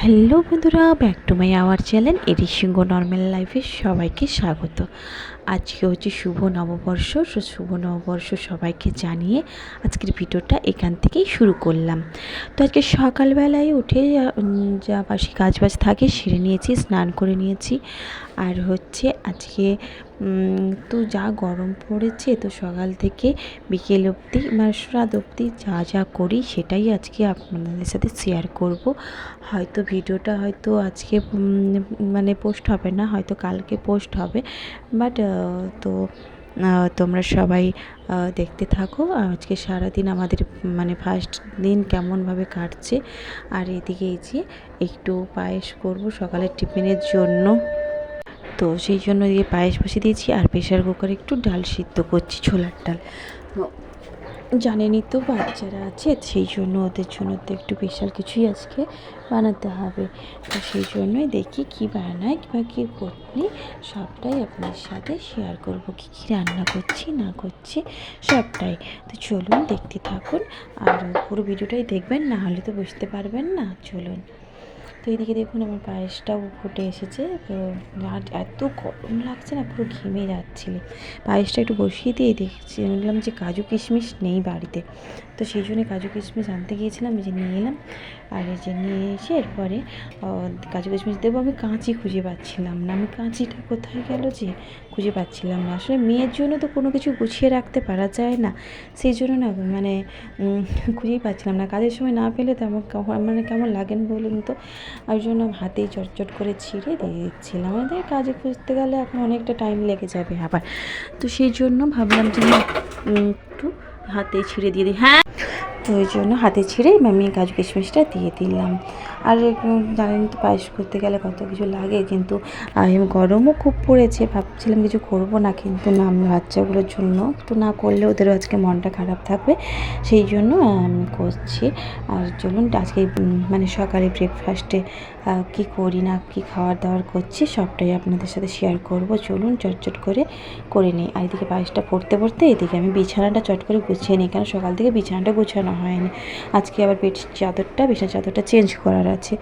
Hello বন্ধুরা, back to my our channel এরি সিংহ নর্মাল লাইফে সবাইকে স্বাগত। আজকে হচ্ছে শুভ নববর্ষ। শুভ নববর্ষ সবাইকে জানিয়ে আজকের ভিডিওটা এখান থেকেই শুরু করলাম। তো আজকে সকালবেলায় উঠে যা বাসি কাজবাজ থাকে সেরে নিয়েছি, স্নান করে নিয়েছি। আর হচ্ছে আজকে তো যা গরম পড়েছে, তো সকাল থেকে বিকেল অবধি রাত অবধি যা যা করি সেটাই আজকে আপনাদের সাথে শেয়ার করব। হয়তো ভিডিওটা হয়তো আজকে পোস্ট হবে না, হয়তো কালকে পোস্ট হবে, বাট তো তোমরা সবাই দেখতে থাকো। আজকে সারাদিন আমাদের ফার্স্ট দিন কেমনভাবে কাটছে। আর এদিকে এই যে একটু পায়েস করব সকালের টিফিনের জন্য, তো সেই জন্য দিয়ে পায়েস বসিয়ে দিয়েছি। আর প্রেশার কুকারে একটু ডাল সিদ্ধ করছি, ছোলার ডাল। তো জানেনই তো বাচ্চারা আছে, সেই জন্য ওদের জন্য তো একটু স্পেশাল কিছুই আজকে বানাতে হবে। তো সেই জন্যই দেখি কী বানাই বা কী করি সবটাই আপনার সাথে শেয়ার করব। কী কী রান্না করছি না করছি সবটাই। তো চলুন দেখতে থাকুন, আর পুরো ভিডিওটাই দেখবেন, না হলে তো বুঝতে পারবেন না। চলুন। তো এইদিকে দেখুন আমার পায়েসটাও ফুটে এসেছে। তো আর এত গরম লাগছে না, পুরো ঘেমে যাচ্ছিল। পায়েসটা একটু বসিয়ে দিয়ে দেখলাম যে কাজু কিশমিশ নেই বাড়িতে, তো সেই জন্য কাজু কিশমিশ আনতে গিয়েছিলাম, এই যে নিয়ে এলাম। আর এই যে নিয়ে এসে এরপরে কাজু কিশমিশ দেবো। আমি কাঁচি খুঁজে পাচ্ছিলাম না, আমি কাঁচিটা কোথায় গেল যে খুঁজে পাচ্ছিলাম না। আসলে মেয়ের জন্য তো কোনো কিছু গুছিয়ে রাখতে পারা যায় না, সেই জন্য না খুঁজেই পাচ্ছিলাম না। কাজের সময় না পেলে তেমন কেমন লাগেন বলুন তো। ওই জন্য হাতেই চটচট করে ছিঁড়ে দিয়ে দিচ্ছিলাম। আমাদের কাজে খুঁজতে গেলে এখন অনেকটা টাইম লেগে যাবে আবার, তো সেই জন্য ভাবলাম যে একটু হাতেই ছিঁড়ে দিয়ে দিই। হ্যাঁ, তো ওই জন্য হাতে ছিঁড়ে আমি কাজু কিশমিশটা দিয়ে দিলাম। আর জানেন তো পায়েস করতে গেলে কত কিছু লাগে, কিন্তু গরমও খুব পড়েছে, ভাবছিলাম কিছু করব না, কিন্তু না, আমি বাচ্চাগুলোর জন্য একটু না করলে ওদেরও আজকে মনটা খারাপ থাকবে, সেই জন্য আমি করছি। আর চলুন আজকে সকালে ব্রেকফাস্টে কী করি না কী খাওয়ার দাওয়ার করছি সবটাই আপনাদের সাথে শেয়ার করব। চলুন চটচট করে নিই। আর এদিকে পায়েসটা পড়তে পড়তে এদিকে আমি বিছানাটা চট করে গুছিয়ে নিই, কেন সকাল থেকে বিছানাটা গুছানো হয়নি। আজকে আবার বিছানা চাদরটা চেঞ্জ করার আছে,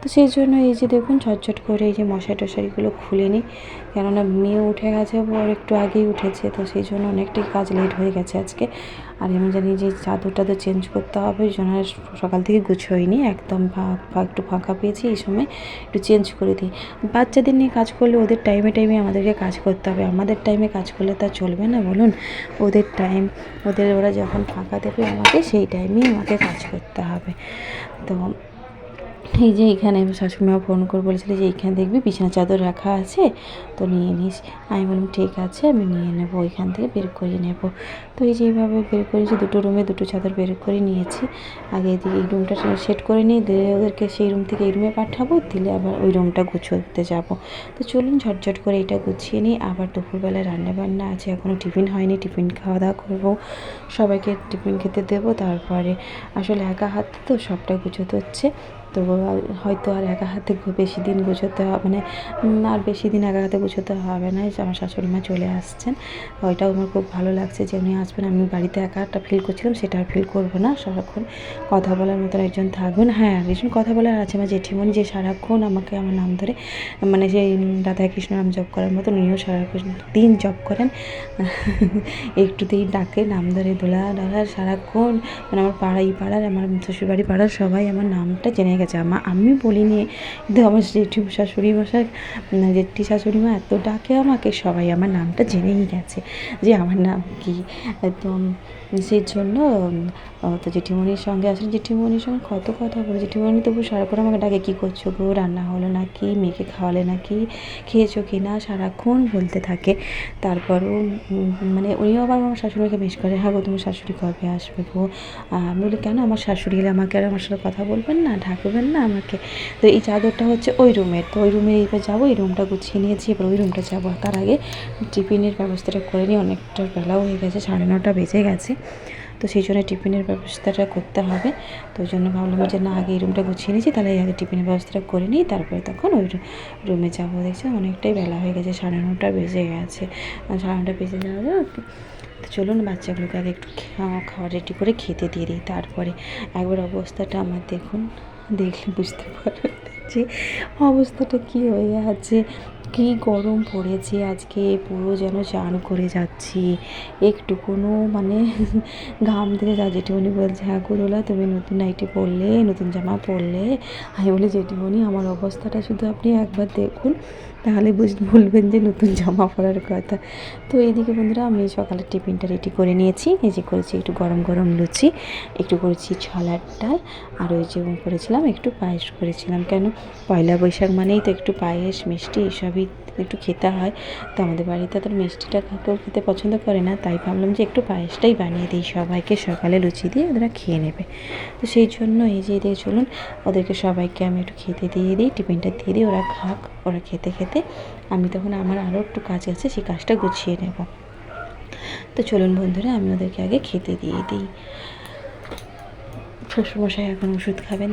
তো সেই জন্য এই যে দেখুন ঝটঝট করে এই যে মশারি টশারিগুলো খুলে নিই, কেননা মেয়ে উঠে গেছে, ওর একটু আগেই উঠেছে, তো সেই জন্য অনেকটাই কাজ লেট হয়ে গেছে আজকে। আর আমি জানি যে চাদরটা তো চেঞ্জ করতে হবে, ওই জন্য সকাল থেকে গুছোইনি, একদম একটু ফাঁকা পেয়েছি, এই সময় একটু চেঞ্জ করে দিই। বাচ্চাদের নিয়ে কাজ করলে ওদের টাইমে টাইমে আমাদেরকে কাজ করতে হবে, আমাদের টাইমে কাজ করলে তা চলবে না বলুন। ওদের টাইম, ওরা যখন ফাঁকা দেবে আমাকে, সেই টাইমেই আমাকে কাজ করতে হবে। তো এই যে এখানে শাশুড়িমা ফোন করে বলেছিল যে এইখানে দেখবি বিছানা চাদর রাখা আছে, তো নিয়ে নিস। আমি বললাম ঠিক আছে, আমি নিয়ে নেবো, ওইখান থেকে বের করে নেব। তো এই যে এইভাবে বের করেছি, দুটো রুমে দুটো চাদর বের করে নিয়েছি। আগে এদিকে এই রুমটা সেট করে নিই, দিলে ওদেরকে সেই রুম থেকে এই রুমে পাঠাবো, দিলে আবার ওই রুমটা গুছোতে যাব। তো চলুন ঝটঝট করে এটা গুছিয়ে নিই। আবার দুপুরবেলায় রান্নাবান্না আছে, এখনও টিফিন হয়নি, টিফিন খাওয়া দাওয়া করবো, সবাইকে টিফিন খেতে দেবো। তারপরে আসলে একা হাতে তো সবটা গুছোতে হচ্ছে, তো হয়তো আর একা হাতে বেশি দিন গুছোতে আর বেশি দিন একা হাতে গুছোতে হবে না। আমার শাশুড়ি মা চলে আসছেন, ওইটাও আমার খুব ভালো লাগছে যে উনি আসবেন। আমি বাড়িতে একা একটা ফিল করছিলাম, সেটা আর ফিল করবো না, সারাক্ষণ কথা বলার মতন একজন থাকবেন। হ্যাঁ, একজন কথা বলার আছে আমার জেঠিমণি, যে সারাক্ষণ আমাকে আমার নাম ধরে সেই রাধা কৃষ্ণ নাম জপ করার মতন, উনিও সারাক্ষণ দিন জপ করেন, একটুতেই ডাকে নাম ধরে দোলা ডলার সারাক্ষণ। আমার পাড়ার আমার শ্বশুরবাড়ি পাড়ার সবাই আমার নামটা জেনে গেছে। আমি বলিনি, কিন্তু আমার জেঠি শাশুড়ি মা এত ডাকে আমাকে, সবাই আমার নামটা জেনেই গেছে যে আমার নাম কী। তো সেই জন্য তো জেঠিমণির সঙ্গে আসলে জেঠিমণির সঙ্গে কত কথা বলে, জেঠিমণি তবু সারাক্ষণ আমাকে ডাকে, কী করছো গো, রান্না হলো নাকি, মেয়েকে খাওয়ালে নাকি, খেয়েছো কি না, সারাক্ষণ বলতে থাকে। তারপরও উনিও আবার আমার শাশুড়িকে মিস করে। হ্যাঁ গো, তোমার শাশুড়ি কবে আসবে গো? আমি বলি কেন, আমার শাশুড়ি এলে আমাকে আর আমার সাথে কথা বলবেন না, ঢাকবেন না আমাকে? তো এই চাদরটা হচ্ছে ওই রুমের, তো ওই রুমে এবার যাবো, এই রুমটা গুছিয়ে নিয়েছি, এবার ওই রুমটা যাবো। তার আগে টিফিনের ব্যবস্থাটা করে নিই, অনেকটা বেলাও হয়ে গেছে, 9:30 বেজে গেছে, তো সেই জন্য টিফিনের ব্যবস্থাটা করতে হবে। তো ওই জন্য ভাবলাম যে না, আগে এই রুমটা গুছিয়ে নিয়েছি, তাহলে আগে টিফিনের ব্যবস্থাটা করে নিই, তারপরে তখন ওই রুমে যাবো। দেখছি অনেকটাই বেলা হয়ে গেছে, 9:30 বেজে গেছে, 9:30 বেজে যাওয়া। তো চলুন বাচ্চাগুলোকে আগে একটু খাওয়া রেডি করে খেতে দিয়ে দিই, তারপরে একবার অবস্থাটা আমার দেখুন, দেখলে বুঝতে পারবেন যে অবস্থাটা কী হয়ে আছে, কী গরম পড়েছে আজকে, পুরো যেন চান করে যাচ্ছি, একটু কোনো মানে ঘাম থেকে যা। জেঠিমণি বলছে, হ্যাঁ গুরুলা তুমি নতুন নাইটি পরলে, নতুন জামা পরলে। আমি বলি, জেঠিমণি আমার অবস্থাটা শুধু আপনি একবার দেখুন, তাহলে বলবেন যে নতুন জামা পরার কথা। তো এইদিকে বন্ধুরা আমি সকালের টিফিনটা রেডি করে নিয়েছি। এই যে করেছি একটু গরম গরম লুচি, একটু করেছি ছোলার ডাল, আর ওই যে করেছিলাম একটু পায়েস করেছিলাম। কেন, পয়লা বৈশাখ মানেই তো একটু পায়েস মিষ্টি এসবই একটু খেতে হয়। তো আমাদের বাড়িতে তো মিষ্টিটা কেউ খেতে পছন্দ করে না, তাই ভাবলাম যে একটু পায়েসটাই বানিয়ে দিই সবাইকে, সকালে লুচি দিয়ে ওরা খেয়ে নেবে। তো সেই জন্য এই যে দিয়ে চলুন ওদেরকে সবাইকে আমি একটু খেতে দিয়ে দিই, টিফিনটা দিয়ে দিই, ওরা খাক। ওরা খেতে খেতে আমি তখন আমার আরও একটু কাজ আছে, সেই কাজটা গুছিয়ে নেব। তো চলুন বন্ধুরা আমি ওদেরকে আগে খেতে দিয়ে দিই। শ্বশুরমশাই এখন ওষুধ খাবেন,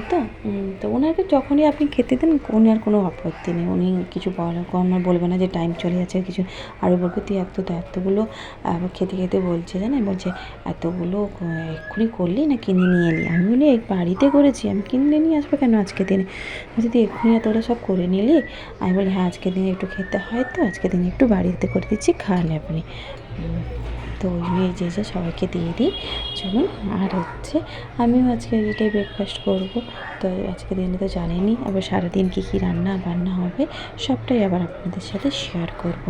তো ওনাকে যখনই আপনি খেতে দেন উনি আর কোনো আপত্তি নেই, উনি কিছু আমার বলবে না যে টাইম চলে যাচ্ছে কিছু। আরও বলবো তুই এতগুলো খেতে খেতে বলছে জানেন, বলছে এতগুলো এক্ষুনি করলি না কিনে নিয়ে এলি। আমি বলি এই বাড়িতে করেছি, আমি কিনে নিয়ে আসবো কেন আজকে দিনে। বলছি তুই এক্ষুনি এতটা সব করে নিলি। আমি বলি হ্যাঁ আজকে দিনে একটু খেতে হয়, তো আজকে দিনে একটু বাড়িতে করে দিচ্ছি, খাওয়ালে আপনি। তো ওই নিয়ে যে সবাইকে দিয়ে দিই। চলুন, আর হচ্ছে আমিও আজকে এটাই ব্রেকফাস্ট করবো। তো আজকে দিনে তো জানেনই, আবার সারাদিন কী কী রান্না বান্না হবে সবটাই আবার আপনাদের সাথে শেয়ার করব।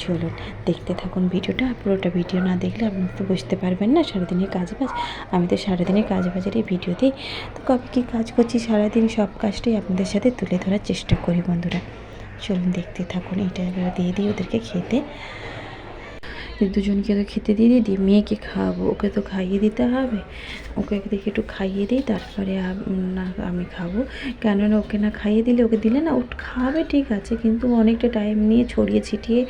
চলুন দেখতে থাকুন ভিডিওটা। পুরোটা ভিডিও না দেখলে আপনি তো বুঝতে পারবেন না সারাদিনের কাজবাজ। আমি তো সারাদিনের কাজবাজের এই ভিডিও দিই, তো কবে কী কাজ করছি সারাদিন সব কাজটাই আপনাদের সাথে তুলে ধরার চেষ্টা করি বন্ধুরা। চলুন দেখতে থাকুন। এটা এবার দিয়ে দিই ওদেরকে খেতে। দুজনকে তো খেতে দিয়ে দিই, মেয়েকে খাওয়াবো, ওকে তো খাইয়ে দিতে হবে। ওকে দেখে একটু খাইয়ে দিই, তারপরে না আমি খাবো। কেননা ওকে না খাইয়ে দিলে, ওকে দিলে না ও খাবে ঠিক আছে, কিন্তু অনেকটা টাইম নিয়ে ছড়িয়ে ছিটিয়ে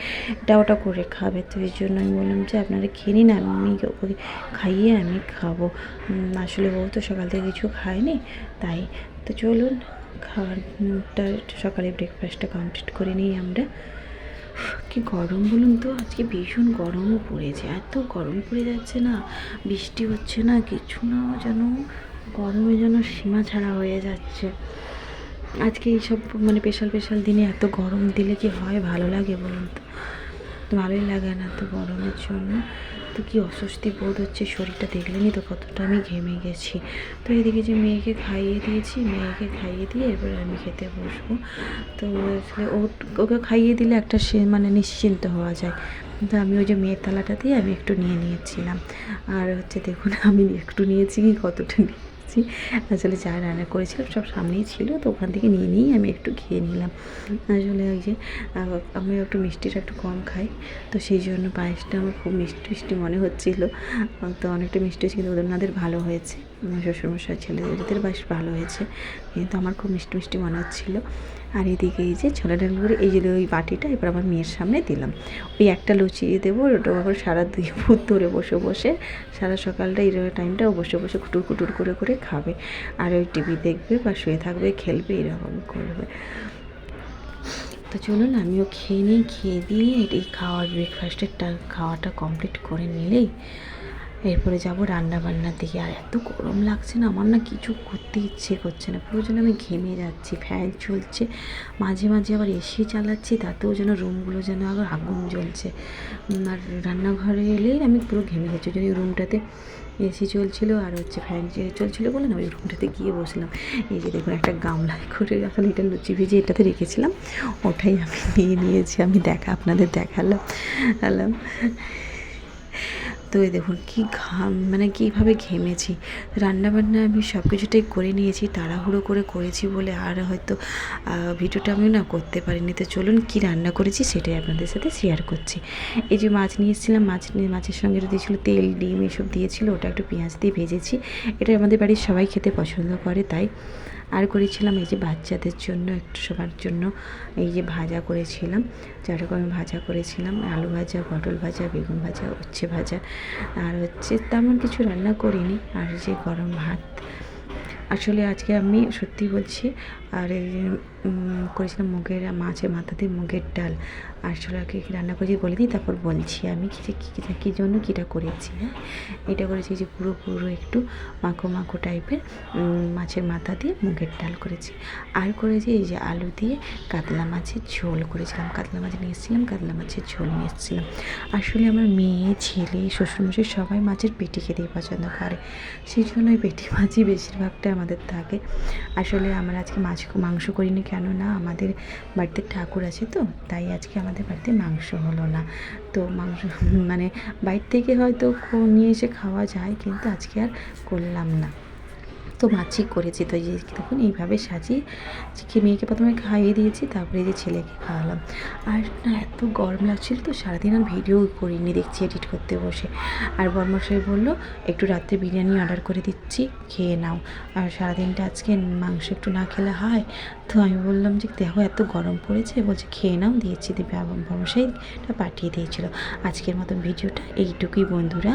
এটা ওটা করে খাবে। তো এই জন্য আমি বললাম যে আপনারা খেয়ে নিন, আমি ওকে খাইয়ে আমি খাবো। আসলে ও তো সকাল থেকে কিছু খায়নি, তাই। তো চলুন খাওয়ারটা সকালে ব্রেকফাস্টটা কমপ্লিট করে নিই আমরা। কি গরম বলুন তো, আজকে ভীষণ গরমও পড়েছে, এত গরম পড়ে যাচ্ছে না, বৃষ্টি হচ্ছে না কিছু না, যেন গরমে যেন সীমা ছাড়া হয়ে যাচ্ছে। আজকে এইসব মানে স্পেশাল দিনে এত গরম দিলে কি হয়, ভালো লাগে বলুন তো, ভালোই লাগে না তো গরমের জন্য। তো কি অস্বস্তি বোধ হচ্ছে, শরীরটা দেখলেনই তো কতটা আমি ঘেমে গেছি। তো এদিকে যে মেয়েকে খাইয়ে দিয়েছি, মেয়েকে খাইয়ে দিয়ে এবার আমি খেতে বসবো। তো আসলে ওকে খাইয়ে দিলে একটা সে মানে নিশ্চিন্ত হওয়া যায়। তো আমি ওই যে মেয়ের থালাটা দিয়ে আমি একটু নিয়ে নিয়েছিলাম, আর হচ্ছে দেখুন আমি একটু নিয়েছি কি কতটা নিয়েছি। আসলে যা রান্না করেছিলাম সব সামনেই ছিল, তো ওখান থেকে নিয়েই আমি একটু খেয়ে নিলাম। আসলে ওই যে আমি একটু মিষ্টিটা একটু কম খাই, তো সেই জন্য পায়েসটা আমার খুব মিষ্টি মিষ্টি মনে হচ্ছিলো। তো অনেকটা মিষ্টি হয়েছে, কিন্তু ওনাদের ভালো হয়েছে, শ্বশুরমশাই ছেলেদের বেশ ভালো হয়েছে, কিন্তু আমার খুব মিষ্টি মিষ্টি মনে হচ্ছিলো। আর এদিকে এই যে ছোলা ডালগুলো, এই যে ওই বাটিটা এবার আমার মেয়ের সামনে দিলাম, ওই একটা লুচি দেবো, ওটা আবার সারা 2 ফুট ধরে বসে বসে সারা সকালটা এই টাইমটা ও বসে বসে কুটুর কুটুর করে করে খাবে, আর ওই টিভি দেখবে বা শুয়ে থাকবে, খেলবে, এরকম করবে। তো চলুন আমিও খেয়ে নিই, খেয়ে দিয়ে এই ব্রেকফাস্টের খাওয়াটা কমপ্লিট করে নিলেই এরপরে যাবো রান্নাবান্নার দিকে। আর এত গরম লাগছে না, আমার না কিছু করতে ইচ্ছে করছে না, পুরো যেন আমি ঘেমে যাচ্ছি। ফ্যান চলছে, মাঝে মাঝে আবার এসি চালাচ্ছি, তাতেও যেন রুমগুলো যেন আবার আগুন জ্বলছে। আর রান্নাঘরে এলেই আমি পুরো ঘেমে যাচ্ছি। যদি রুমটাতে এসি চলছিল আর হচ্ছে ফ্যান চলছিল বলে না, ওই রুমটাতে গিয়ে বসলাম। এই যে দেখুন একটা গামলায় করে, আসলে এটা লুচি ভিজে এটাতে রেখেছিলাম, ওটাই আমি নিয়ে নিয়েছি, আমি আপনাদের দেখালাম। তো এই দেখুন কী ঘাম, মানে কীভাবে ঘেমেছি। রান্নাবান্না আমি সব কিছুটাই করে নিয়েছি, তাড়াহুড়ো করে করেছি বলে আর হয়তো ভিডিওটা আমি না করতে পারিনি। তো চলুন কী রান্না করেছি সেটাই আপনাদের সাথে শেয়ার করছি। এই যে মাছ নিয়ে এসেছিলাম, মাছের সঙ্গে দিয়েছিলো তেল, ডিম এসব দিয়েছিলো, ওটা একটু পেঁয়াজ দিয়ে ভেজেছি। এটা আমাদের বাড়ির সবাই খেতে পছন্দ করে, তাই। আর করেছিলাম এই যে বাচ্চাদের জন্য একটু সবার জন্য এই যে ভাজা করেছিলাম, 4 রকমের ভাজা করেছিলাম, আলু ভাজা, পটল ভাজা, বেগুন ভাজা, উচ্ছে ভাজা, আর হচ্ছে তেমন কিছু রান্না করিনি। আর যে গরম ভাত, আসলে আজকে আমি সত্যি বলছি, আর এই যে করেছিলাম মুগের মাছের মাথা দিয়ে মুগের ডাল। আসলে আগে কী রান্না করেছি বলে দিই, তারপর বলছি আমি কী জন্য কীটা করেছি। হ্যাঁ, এটা করেছি যে পুরো পুরো একটু মাখো মাখো টাইপের মাছের মাথা দিয়ে মুগের ডাল করেছি। আর করেছি এই যে আলু দিয়ে কাতলা মাছের ঝোল করেছিলাম। কাতলা মাছ নিয়ে এসেছিলাম, কাতলা মাছের ঝোল নিয়ে এসেছিলাম। আসলে আমার মেয়ে, ছেলে, শ্বশুরমশাই সবাই মাছের পেটি খেতেই পছন্দ করে, সেই জন্য ওই পেটি মাছই বেশিরভাগটা আমাদের থাকে। আসলে আমরা আজকে মাংস করিনি, কেন না আমাদের বাড়িতে ঠাকুর আছে, তো তাই আজকে আমাদের বাড়িতে মাংস হলো না। তো মাংস মানে বাইরে থেকে হয়তো নিয়ে এসে খাওয়া যায়, কিন্তু আজকে আর করলাম না। তো মাছই করেছি। তো এই যে দেখুন এইভাবে সাজিয়ে মেয়েকে প্রথমে খাইয়ে দিয়েছি, তারপরে এই যে ছেলেকে খাওয়ালাম। আর না এত গরম লাগছিল, তো সারাদিন আর ভিডিও করিনি, দেখছি এডিট করতে বসে। আর বরমশাই বললো একটু রাত্রে বিরিয়ানি অর্ডার করে দিচ্ছি, খেয়ে নাও। আর সারাদিনটা আজকে মাংস একটু না খেলে হয়। তো আমি বললাম যে দেখো এত গরম পড়েছে, বলছে খেয়ে নাও, দিয়েছি। দেবে বরমশাইটা পাঠিয়ে দিয়েছিলো। আজকের মতন ভিডিওটা এইটুকুই বন্ধুরা।